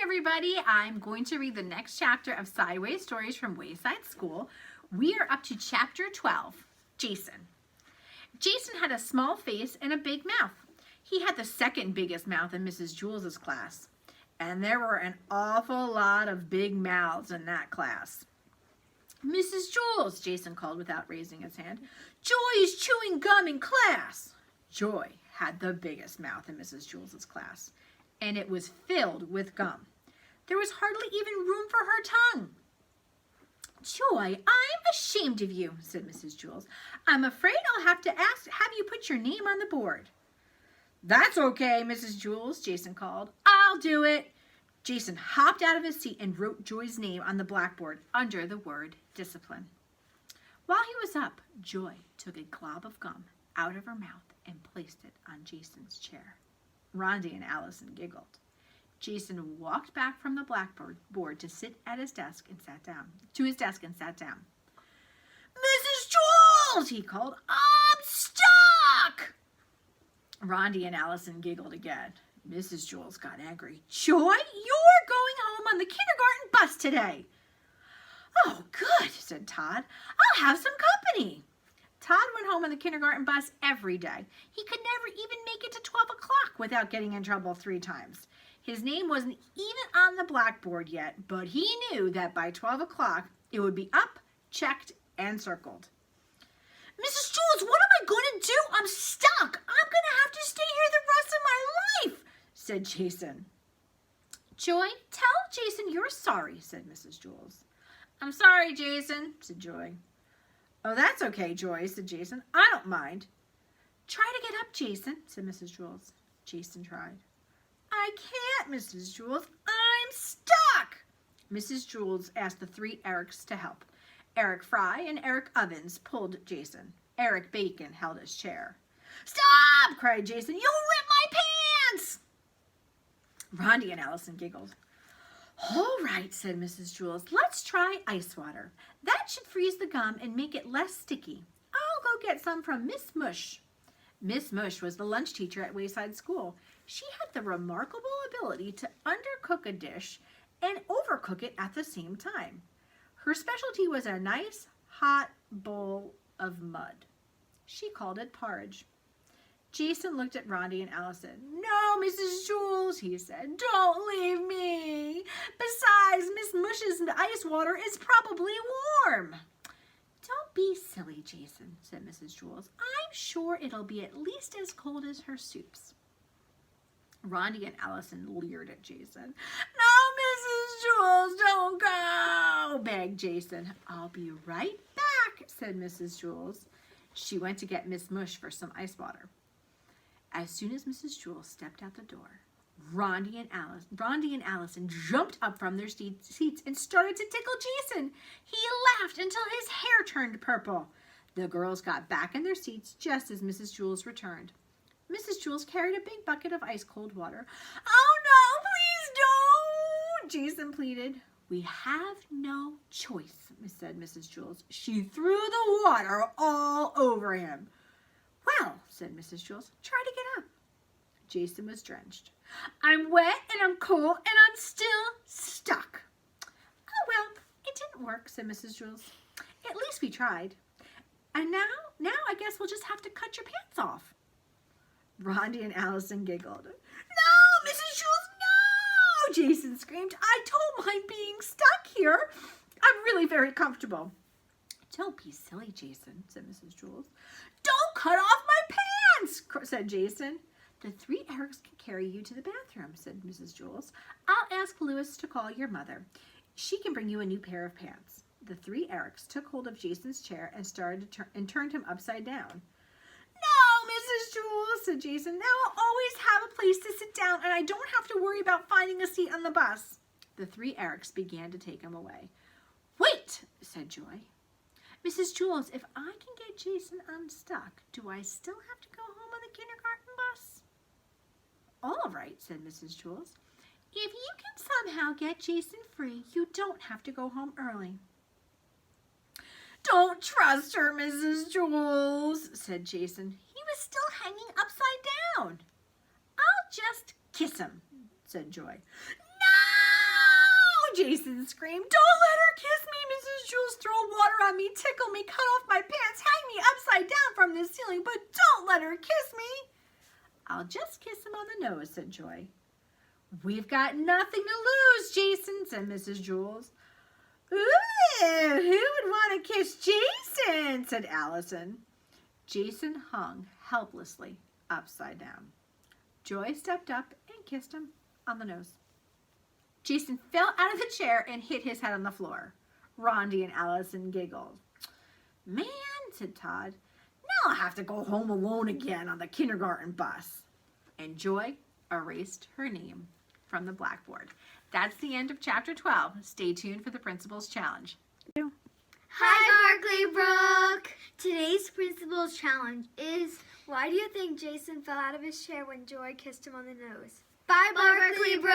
everybody. I'm going to read the next chapter of Sideways Stories from Wayside School. We are up to chapter 12, Jason. Jason had a small face and a big mouth. He had the second biggest mouth in Mrs. Jules's class. And there were an awful lot of big mouths in that class. Mrs. Jules, Jason called without raising his hand. Joy is chewing gum in class. Joy had the biggest mouth in Mrs. Jules's class, and it was filled with gum. There was hardly even room for her tongue. Joy, I'm ashamed of you, said Mrs. Jules. I'm afraid I'll have to have you put your name on the board. That's okay, Mrs. Jules, Jason called. I'll do it. Jason hopped out of his seat and wrote Joy's name on the blackboard under the word discipline. While he was up, Joy took a glob of gum out of her mouth and placed it on Jason's chair. Rhonda and Allison giggled. Jason walked back from the blackboard to sit at his desk and sat down. Mrs. Jules, he called, I'm stuck. Rhonda and Allison giggled again. Mrs. Jules got angry. Joy, you're going home on the kindergarten bus today. Oh, good, said Todd. I'll have some company. Todd went home on the kindergarten bus every day. He could never even make it to 12 o'clock without getting in trouble 3 times. His name wasn't even on the blackboard yet, but he knew that by 12 o'clock it would be up, checked, and circled. Mrs. Jules, what am I going to do? I'm stuck. I'm going to have to stay here the rest of my life, said Jason. Joy, tell Jason you're sorry, said Mrs. Jules. I'm sorry, Jason, said Joy. Oh, that's okay, Joy, said Jason. I don't mind. Try to get up, Jason, said Mrs. Jules. Jason tried. I can't, Mrs. Jules. I'm stuck. Mrs. Jules asked the 3 Erics to help. Eric Fry and Eric Ovens pulled Jason. Eric Bacon held his chair. Stop, cried Jason. You'll rip my pants. Rhonda and Allison giggled. All right, said Mrs. Jules. Let's try ice water. That should freeze the gum and make it less sticky. I'll go get some from Miss Mush. Miss Mush was the lunch teacher at Wayside School. She had the remarkable ability to undercook a dish and overcook it at the same time. Her specialty was a nice, hot bowl of mud. She called it porridge. Jason looked at Rhonda and Allison. No, Mrs. Jules, he said. Don't leave me. Besides, Miss Mush's ice water is probably warm. Don't be silly, Jason, said Mrs. Jules. I'm sure it'll be at least as cold as her soups. Rhonda and Allison leered at Jason. No, Mrs. Jules, don't go, begged Jason. I'll be right back, said Mrs. Jules. She went to get Miss Mush for some ice water. As soon as Mrs. Jules stepped out the door, Rhonda and Allison jumped up from their seats and started to tickle Jason. He laughed until his hair turned purple. The girls got back in their seats just as Mrs. Jules returned. Mrs. Jules carried a big bucket of ice-cold water. Oh, no, please don't, Jason pleaded. We have no choice, said Mrs. Jules. She threw the water all over him. Well, said Mrs. Jules, try to get up. Jason was drenched. I'm wet and I'm cold and I'm still stuck. Oh, well, it didn't work, said Mrs. Jules. At least we tried. And now I guess we'll just have to cut your pants off. Rhonda and Allison giggled. No, Mrs. Jules, no, Jason screamed. I don't mind being stuck here. I'm really very comfortable. Don't be silly, Jason, said Mrs. Jules. Don't cut off my pants, said Jason. The 3 Erics can carry you to the bathroom, said Mrs. Jules. I'll ask Louis to call your mother. She can bring you a new pair of pants. The 3 Erics took hold of Jason's chair and turned him upside down. No, Mrs. Jules, said Jason. Now I'll always have a place to sit down and I don't have to worry about finding a seat on the bus. The 3 Erics began to take him away. Wait, said Joy. Mrs. Jules, if I can get Jason unstuck, do I still have to go home on the kindergarten bus? All right, said Mrs. Jules. If you can somehow get Jason free, you don't have to go home early. Don't trust her, Mrs. Jules, said Jason. He was still hanging upside down. I'll just kiss him, said Joy. Jason screamed. Don't let her kiss me, Mrs. Jules. Throw water on me, tickle me, cut off my pants, hang me upside down from the ceiling, but don't let her kiss me. I'll just kiss him on the nose, said Joy. We've got nothing to lose, Jason, said Mrs. Jules. Ooh, who would want to kiss Jason, said Allison. Jason hung helplessly upside down. Joy stepped up and kissed him on the nose. Jason fell out of the chair and hit his head on the floor. Rondi and Allison giggled. Man, said Todd, now I'll have to go home alone again on the kindergarten bus. And Joy erased her name from the blackboard. That's the end of chapter 12. Stay tuned for the Principal's Challenge. Hi, Barkley Brook! Today's Principal's Challenge is, why do you think Jason fell out of his chair when Joy kissed him on the nose? Bye, Barkley Brook!